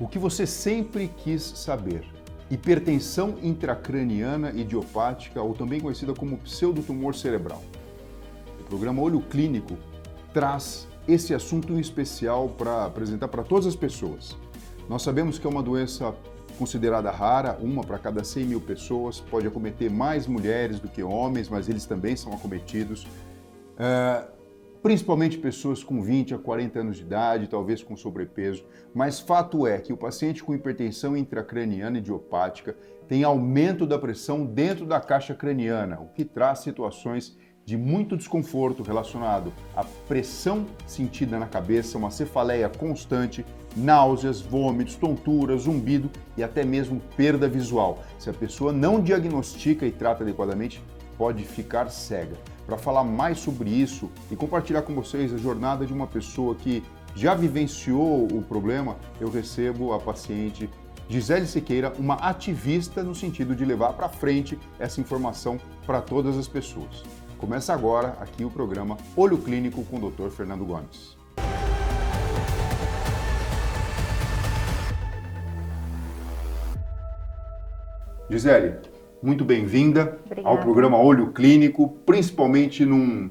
O que você sempre quis saber. Hipertensão intracraniana idiopática, ou também conhecida como pseudotumor cerebral. O programa Olho Clínico traz esse assunto em especial para apresentar para todas as pessoas. Nós sabemos que é uma doença considerada rara, uma para cada 100 mil pessoas, pode acometer mais mulheres do que homens, mas eles também são acometidos. Principalmente pessoas com 20 a 40 anos de idade, talvez com sobrepeso, mas fato é que o paciente com hipertensão intracraniana idiopática tem aumento da pressão dentro da caixa craniana, o que traz situações de muito desconforto relacionado à pressão sentida na cabeça, uma cefaleia constante, náuseas, vômitos, tonturas, zumbido e até mesmo perda visual. Se a pessoa não diagnostica e trata adequadamente, pode ficar cega. Para falar mais sobre isso e compartilhar com vocês a jornada de uma pessoa que já vivenciou o problema, eu recebo a paciente Gisele Siqueira, uma ativista no sentido de levar para frente essa informação para todas as pessoas. Começa agora aqui o programa Olho Clínico com o Dr. Fernando Gomes. Gisele, muito bem-vinda ao programa Olho Clínico, principalmente num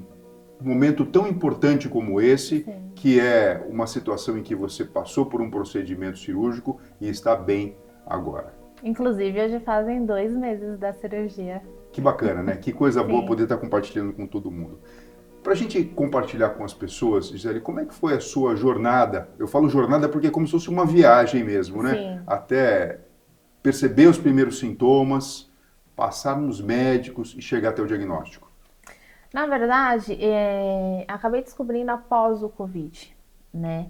momento tão importante como esse, sim, que é uma situação em que você passou por um procedimento cirúrgico e está bem agora. Inclusive, hoje fazem 2 meses da cirurgia. Que bacana, né? Que coisa boa poder estar compartilhando com todo mundo. Para a gente compartilhar com as pessoas, Gisele, como é que foi a sua jornada? Eu falo jornada porque é como se fosse uma viagem mesmo, né? Sim. Até perceber os primeiros sintomas, passar nos médicos e chegar até o diagnóstico. Na verdade, acabei descobrindo após o Covid, né?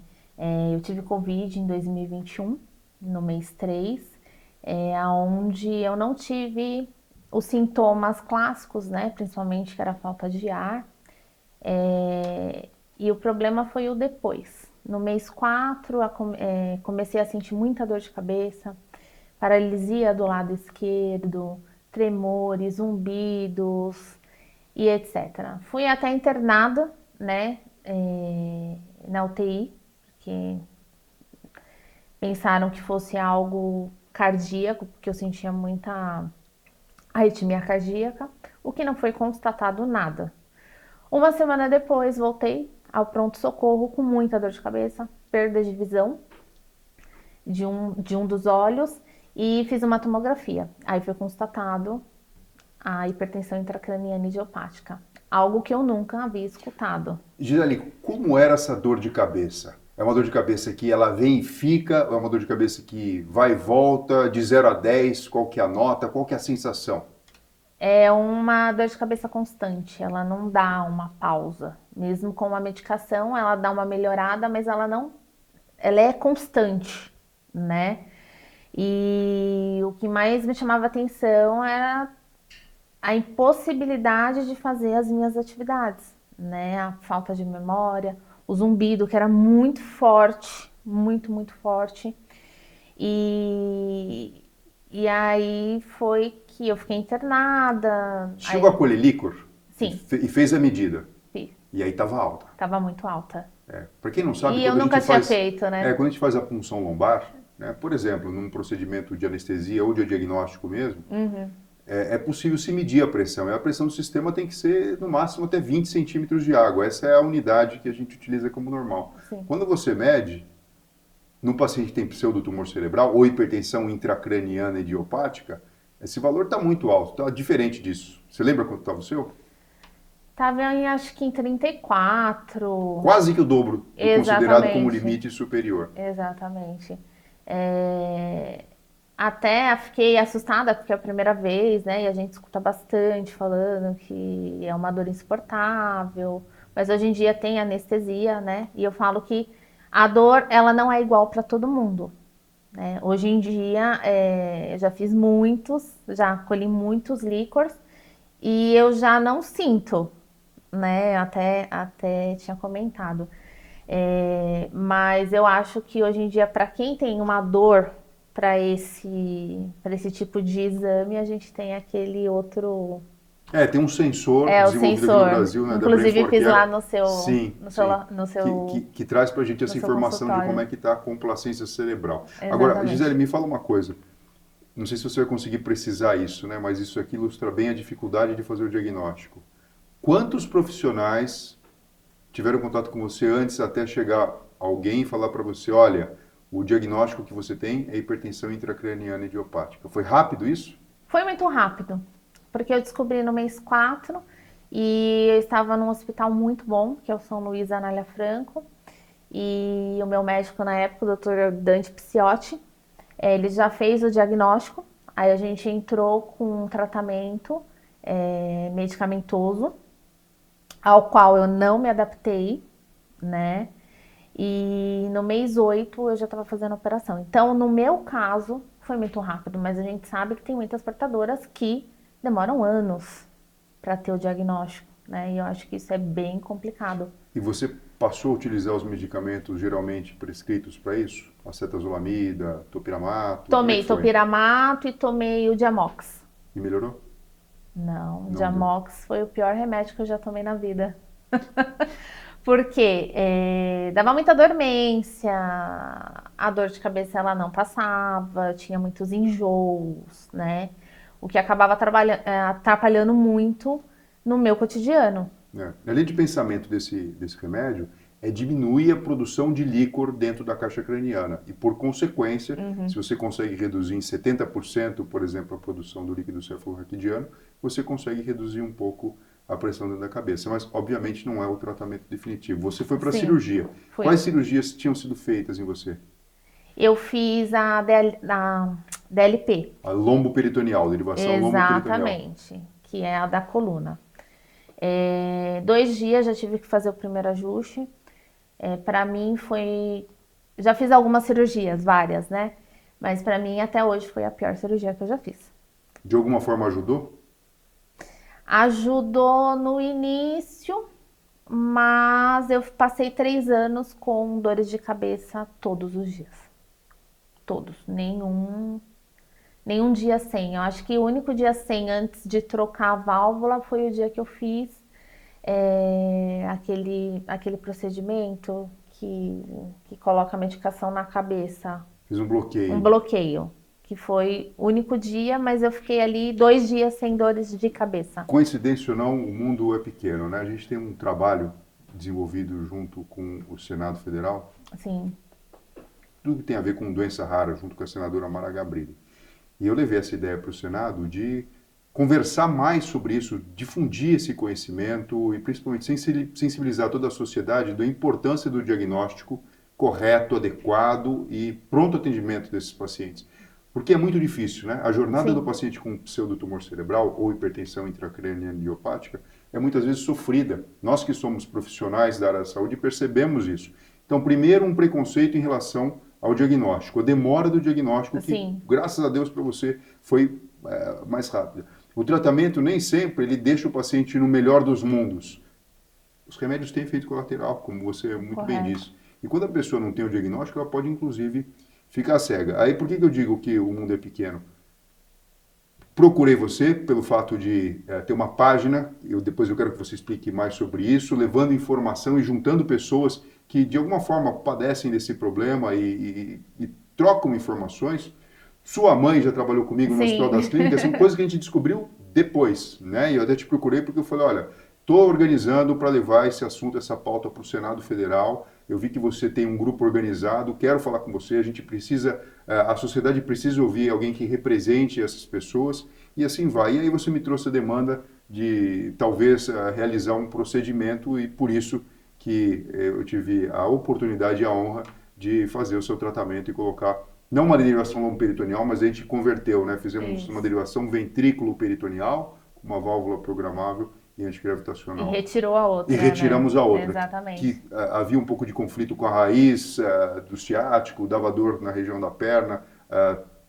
Eu tive Covid em 2021, no mês 3, onde eu não tive os sintomas clássicos, né? Principalmente que era a falta de ar. E o problema foi o depois. No mês 4, comecei a sentir muita dor de cabeça, paralisia do lado esquerdo, tremores, zumbidos e etc. Fui até internada, né, na UTI, porque pensaram que fosse algo cardíaco, porque eu sentia muita arritmia cardíaca, o que não foi constatado nada. Uma semana depois, voltei ao pronto-socorro com muita dor de cabeça, perda de visão de um dos olhos e fiz uma tomografia. Aí foi constatado a hipertensão intracraniana idiopática, algo que eu nunca havia escutado. Gisele, como era essa dor de cabeça? É uma dor de cabeça que ela vem e fica? Ou é uma dor de cabeça que vai e volta, de 0 a 10? Qual que é a nota? Qual que é a sensação? É uma dor de cabeça constante, ela não dá uma pausa. Mesmo com a medicação, ela dá uma melhorada, mas ela é constante, né? E o que mais me chamava atenção era a impossibilidade de fazer as minhas atividades, né? A falta de memória, o zumbido, que era muito forte, muito forte. E aí foi que eu fiquei internada. Chegou a colher líquor? Sim. E fez a medida? Fiz. E aí estava alta? Estava muito alta. Para quem não sabe, e eu nunca tinha feito, né? Quando a gente faz a punção lombar, né, por exemplo, num procedimento de anestesia ou de diagnóstico mesmo, é possível se medir a pressão. E a pressão do sistema tem que ser, no máximo, até 20 centímetros de água. Essa é a unidade que a gente utiliza como normal. Sim. Quando você mede, num paciente que tem pseudotumor cerebral ou hipertensão intracraniana idiopática, esse valor está muito alto, está diferente disso. Você lembra quanto estava o seu? Estava acho que em 34. Quase que o dobro do considerado como Exatamente. limite superior. Exatamente. Até fiquei assustada porque é a primeira vez, né? E a gente escuta bastante falando que é uma dor insuportável. Mas hoje em dia tem anestesia, né? E eu falo que a dor, ela não é igual para todo mundo, né? Hoje em dia, eu já colhi muitos líquors e eu já não sinto, né? Até tinha comentado. Mas eu acho que hoje em dia, para quem tem uma dor para esse tipo de exame, a gente tem aquele outro Tem um sensor É, o desenvolvido aqui no sensor. Brasil, né, da Inclusive, Brainfor, fiz que lá no seu, sim, no seu, sim, no seu, que traz para a gente essa no seu informação de como consultório. é que está a complacência cerebral. Agora, Exatamente. Gisele, me fala uma coisa. Não sei se você vai conseguir precisar isso, né? Mas isso aqui ilustra bem a dificuldade de fazer o diagnóstico. Quantos profissionais tiveram contato com você antes até chegar alguém e falar para você, olha, o diagnóstico que você tem é hipertensão intracraniana idiopática? Foi rápido isso? Foi muito rápido, porque eu descobri no mês 4 e eu estava num hospital muito bom, que é o São Luís Anália Franco, e o meu médico na época, o Dr. Dante Pisciotti, ele já fez o diagnóstico, aí a gente entrou com um tratamento medicamentoso, ao qual eu não me adaptei, né? E no mês 8 eu já estava fazendo a operação. Então, no meu caso, foi muito rápido, mas a gente sabe que tem muitas portadoras que demoram anos para ter o diagnóstico, né? E eu acho que isso é bem complicado. E você passou a utilizar os medicamentos geralmente prescritos para isso? Acetazolamida, topiramato? Tomei topiramato e tomei o Diamox. E melhorou? Não, o Diamox foi o pior remédio que eu já tomei na vida. Porque dava muita dormência, a dor de cabeça ela não passava, tinha muitos enjoos, né? O que acabava atrapalhando muito no meu cotidiano. A linha de pensamento desse remédio é diminuir a produção de líquor dentro da caixa craniana. E, por consequência, se você consegue reduzir em 70%, por exemplo, a produção do líquido cefalorraquidiano, você consegue reduzir um pouco a pressão dentro da cabeça. Mas, obviamente, não é o tratamento definitivo. Você foi para a cirurgia. Fui. Quais cirurgias tinham sido feitas em você? Eu fiz a DLP. A lomboperitoneal, derivação lomboperitoneal. Exatamente, que é a da coluna. 2 dias já tive que fazer o primeiro ajuste. Para mim foi... Já fiz algumas cirurgias, várias, né? Mas para mim até hoje foi a pior cirurgia que eu já fiz. De alguma forma ajudou? Ajudou no início, mas eu passei 3 anos com dores de cabeça todos os dias. Todos, nenhum dia sem. Eu acho que o único dia sem antes de trocar a válvula foi o dia que eu fiz aquele procedimento que coloca a medicação na cabeça. Fiz um bloqueio. Um bloqueio. Que foi o único dia, mas eu fiquei ali 2 dias sem dores de cabeça. Coincidência ou não, o mundo é pequeno, né? A gente tem um trabalho desenvolvido junto com o Senado Federal. Sim. Tudo que tem a ver com doença rara, junto com a senadora Mara Gabrilli. E eu levei essa ideia para o Senado de conversar mais sobre isso, difundir esse conhecimento e principalmente sensibilizar toda a sociedade da importância do diagnóstico correto, adequado e pronto atendimento desses pacientes. Porque é muito difícil, né? A jornada do paciente com pseudotumor cerebral ou hipertensão intracraniana idiopática é muitas vezes sofrida. Nós que somos profissionais da área da saúde percebemos isso. Então, primeiro, um preconceito em relação ao diagnóstico, a demora do diagnóstico, que, graças a Deus para você, foi mais rápida. O tratamento, nem sempre, ele deixa o paciente no melhor dos mundos. Os remédios têm efeito colateral, como você muito bem disse. E quando a pessoa não tem o diagnóstico, ela pode, inclusive, ficar cega. Aí, por que eu digo que o mundo é pequeno? Procurei você pelo fato de ter uma página, depois eu quero que você explique mais sobre isso, levando informação e juntando pessoas que de alguma forma padecem desse problema e trocam informações. Sua mãe já trabalhou comigo no Hospital das Clínicas, são coisas que a gente descobriu depois, né? E eu até te procurei porque eu falei, olha, estou organizando para levar esse assunto, essa pauta para o Senado Federal. Eu vi que você tem um grupo organizado, quero falar com você, a gente precisa, a sociedade precisa ouvir alguém que represente essas pessoas, e assim vai. E aí você me trouxe a demanda de talvez realizar um procedimento, e por isso que eu tive a oportunidade e a honra de fazer o seu tratamento e colocar, não uma derivação lomboperitoneal, mas a gente converteu, né? Fizemos uma derivação ventrículo-peritoneal, com uma válvula programável, e antigravitacional. E retirou a outra. E retiramos a outra. Exatamente. Que havia um pouco de conflito com a raiz do ciático, dava dor na região da perna,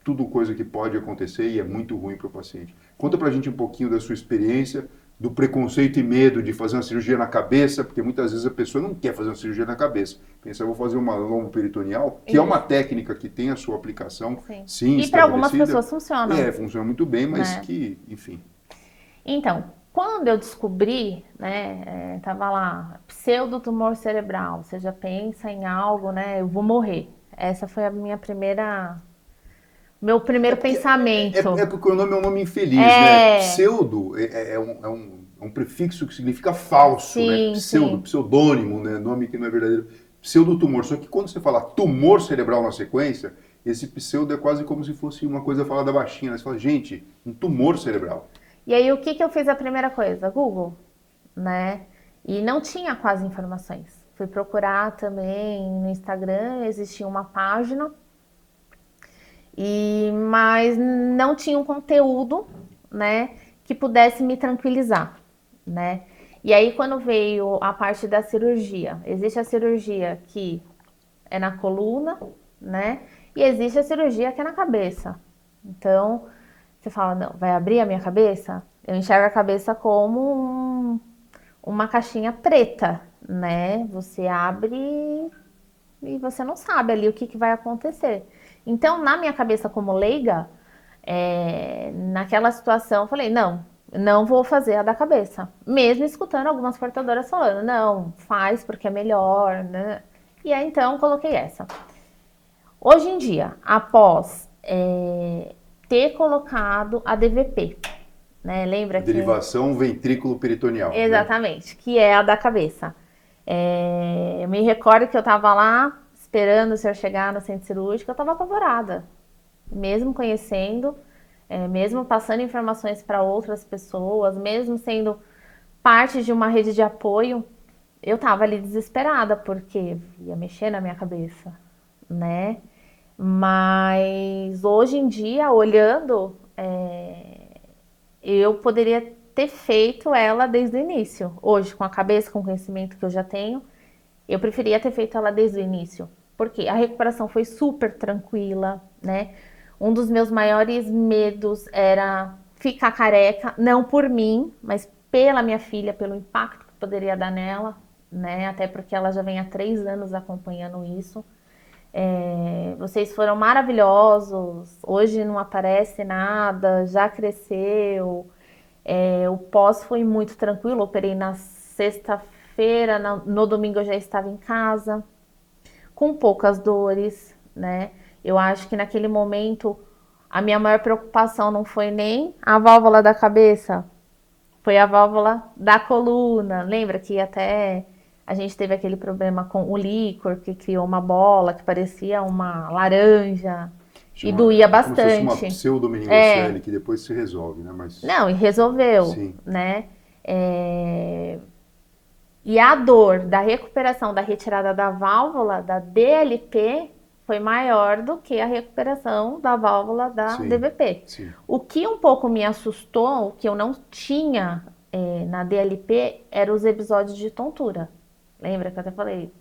tudo coisa que pode acontecer e é muito ruim para o paciente. Conta pra gente um pouquinho da sua experiência, do preconceito e medo de fazer uma cirurgia na cabeça, porque muitas vezes a pessoa não quer fazer uma cirurgia na cabeça. Pensa, vou fazer uma lomboperitoneal, que é uma técnica que tem a sua aplicação, sim, e para algumas pessoas funciona. Funciona muito bem, mas que, enfim. Então, Quando eu descobri, né, tava lá, pseudotumor cerebral, você já pensa em algo, né, eu vou morrer. Essa foi a meu primeiro pensamento. Porque o nome é um nome infeliz, né? É, Pseudo é um prefixo que significa falso, né? sim, Pseudo, sim. pseudônimo, né? Nome que não é verdadeiro. Pseudotumor. Só que quando você fala tumor cerebral na sequência, esse pseudo é quase como se fosse uma coisa falada baixinha, né? Você fala, gente, um tumor cerebral. E aí o que que eu fiz a primeira coisa? Google, né? E não tinha quase informações. Fui procurar também no Instagram, existia uma página, mas não tinha um conteúdo, né, que pudesse me tranquilizar, né? E aí quando veio a parte da cirurgia, existe a cirurgia que é na coluna, né? E existe a cirurgia que é na cabeça. Então, você fala, não, vai abrir a minha cabeça? Eu enxergo a cabeça como uma caixinha preta, né? Você abre e você não sabe ali o que, que vai acontecer. Então, na minha cabeça como leiga, naquela situação, eu falei, não, não vou fazer a da cabeça. Mesmo escutando algumas portadoras falando, não, faz porque é melhor, né? E aí, então, coloquei essa. Hoje em dia, após ter colocado a DVP, né? Lembra que Derivação ventrículo peritoneal, né? exatamente, que é a da cabeça. Eu me recordo que eu estava lá esperando o senhor chegar no centro cirúrgico, eu estava apavorada, mesmo conhecendo, mesmo passando informações para outras pessoas, mesmo sendo parte de uma rede de apoio, eu estava ali desesperada porque ia mexer na minha cabeça, né? Mas hoje em dia, olhando, eu poderia ter feito ela desde o início. Hoje, com a cabeça, com o conhecimento que eu já tenho, eu preferia ter feito ela desde o início. Porque a recuperação foi super tranquila, né? Um dos meus maiores medos era ficar careca, não por mim, mas pela minha filha, pelo impacto que poderia dar nela, né? Até porque ela já vem há 3 anos acompanhando isso. Vocês foram maravilhosos. Hoje não aparece nada, já cresceu. O pós foi muito tranquilo. Operei na sexta-feira, no domingo eu já estava em casa, com poucas dores, né? Eu acho que naquele momento a minha maior preocupação não foi nem a válvula da cabeça, foi a válvula da coluna. Lembra que até a gente teve aquele problema com o líquor, que criou uma bola que parecia uma laranja e doía É como se fosse uma bastante. pseudomeningocele que depois se resolve, né? Mas, Não, e resolveu, sim, né? E a dor da recuperação da retirada da válvula da DLP foi maior do que a recuperação da válvula da sim, DVP. sim. O que um pouco me assustou, o que eu não tinha na DLP, eram os episódios de tontura. Lembra que eu até falei,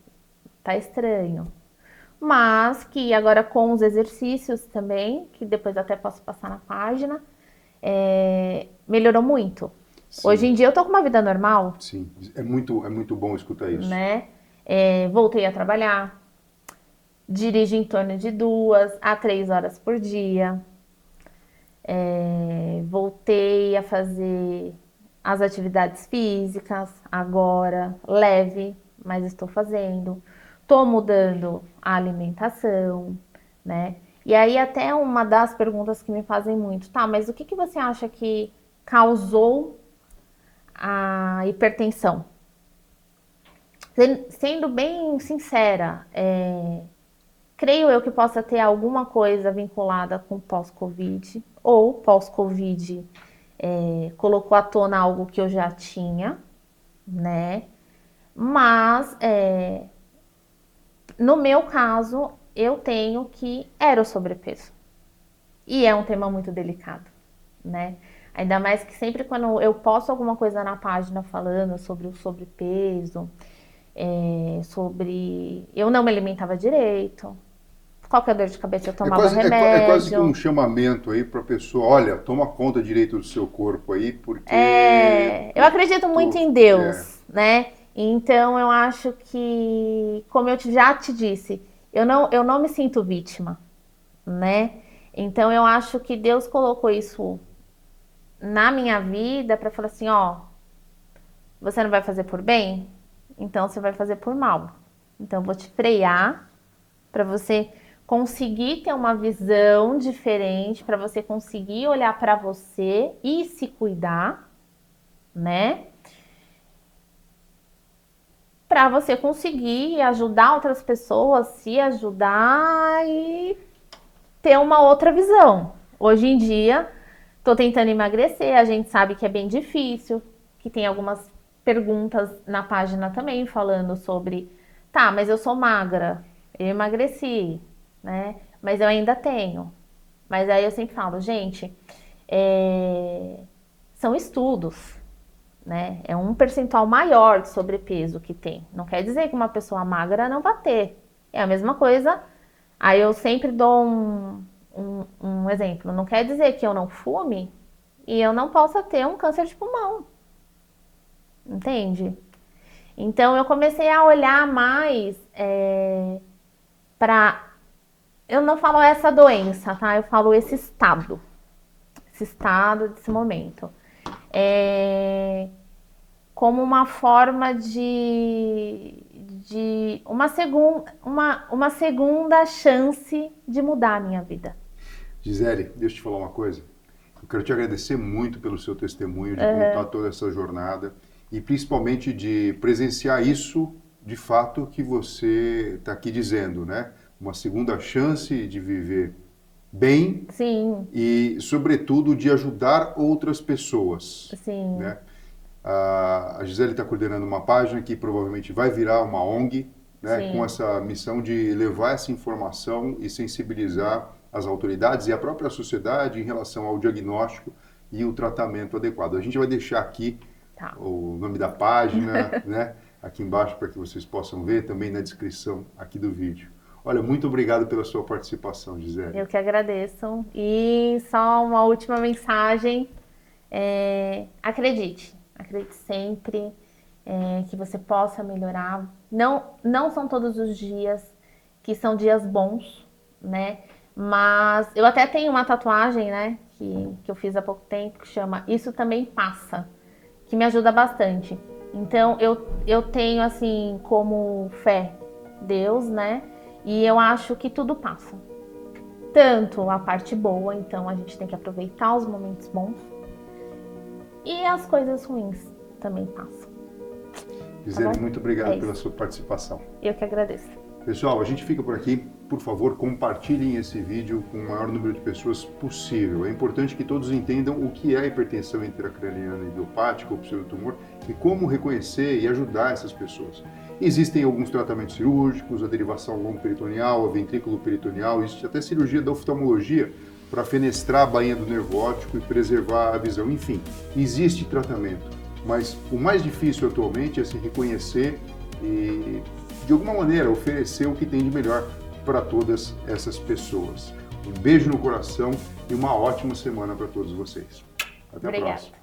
tá estranho. Mas que agora com os exercícios também, que depois até posso passar na página, melhorou muito. Hoje Sim, em dia eu tô com uma vida normal, sim. É muito bom escutar isso. né? Voltei a trabalhar, dirijo em torno de 2 a 3 horas por dia. Voltei a fazer as atividades físicas agora, leve, mas estou fazendo. Estou mudando a alimentação, né? E aí até uma das perguntas que me fazem muito, tá, mas o que que você acha que causou a hipertensão? Sendo bem sincera, creio eu que possa ter alguma coisa vinculada com pós-Covid, ou pós-Covid colocou à tona algo que eu já tinha, né? Mas, no meu caso, eu tenho que era o sobrepeso. E é um tema muito delicado, né? Ainda mais que sempre quando eu posto alguma coisa na página falando sobre o sobrepeso, sobre eu não me alimentava direito, qualquer dor de cabeça eu É tomava quase, é quase que um remédio. chamamento aí para a pessoa, olha, toma conta direito do seu corpo aí, porque Eu acredito muito em é, Deus, né? Então eu acho que, como eu já te disse, eu não me sinto vítima, né? Então eu acho que Deus colocou isso na minha vida para falar assim, ó, você não vai fazer por bem? Então você vai fazer por mal. Então eu vou te frear para você conseguir ter uma visão diferente, para você conseguir olhar para você e se cuidar, né? Para você conseguir ajudar outras pessoas, se ajudar e ter uma outra visão. Hoje em dia, tô tentando emagrecer, a gente sabe que é bem difícil, que tem algumas perguntas na página também falando sobre, tá, mas eu sou magra, eu emagreci, né? Mas eu ainda tenho. Mas aí eu sempre falo, gente, são estudos, né? É um percentual maior de sobrepeso que tem. Não quer dizer que uma pessoa magra não vai ter. É a mesma coisa. Aí eu sempre dou um exemplo. Não quer dizer que eu não fume e eu não possa ter um câncer de pulmão. Entende? Então eu comecei a olhar mais para... Eu não falo essa doença, tá? Eu falo esse estado. Esse estado, desse momento. Como uma forma de uma segunda chance de mudar a minha vida. Gisele, deixa eu te falar uma coisa. Eu quero te agradecer muito pelo seu testemunho, de contar toda essa jornada e principalmente de presenciar isso, de fato, que você está aqui dizendo, né? Uma segunda chance de viver bem. Sim. E, sobretudo, de ajudar outras pessoas. Sim. Né? A Gisele está coordenando uma página que provavelmente vai virar uma ONG, né? Com essa missão de levar essa informação e sensibilizar as autoridades e a própria sociedade em relação ao diagnóstico e o tratamento adequado. A gente vai deixar aqui o nome da página, né? Aqui embaixo para que vocês possam ver, também na descrição aqui do vídeo. Olha, muito obrigado pela sua participação, Gisele. Eu que agradeço. E só uma última mensagem. Acredite sempre que você possa melhorar. Não são todos os dias que são dias bons, né? Mas eu até tenho uma tatuagem, né? Que eu fiz há pouco tempo, que chama Isso Também Passa, que me ajuda bastante. Então eu tenho assim como fé Deus, né? E eu acho que tudo passa. Tanto a parte boa, então a gente tem que aproveitar os momentos bons. E as coisas ruins também passam. Gisele, muito obrigado pela sua participação. Eu que agradeço. Pessoal, a gente fica por aqui. Por favor, compartilhem esse vídeo com o maior número de pessoas possível. É importante que todos entendam o que é a hipertensão intracraniana idiopática ou pseudotumor e como reconhecer e ajudar essas pessoas. Existem alguns tratamentos cirúrgicos, a derivação longo-peritoneal, a ventrículo-peritoneal, existe até cirurgia da oftalmologia para fenestrar a bainha do nervo óptico e preservar a visão. Enfim, existe tratamento, mas o mais difícil atualmente é se reconhecer e, de alguma maneira, oferecer o que tem de melhor para todas essas pessoas. Um beijo no coração e uma ótima semana para todos vocês. Até a próxima.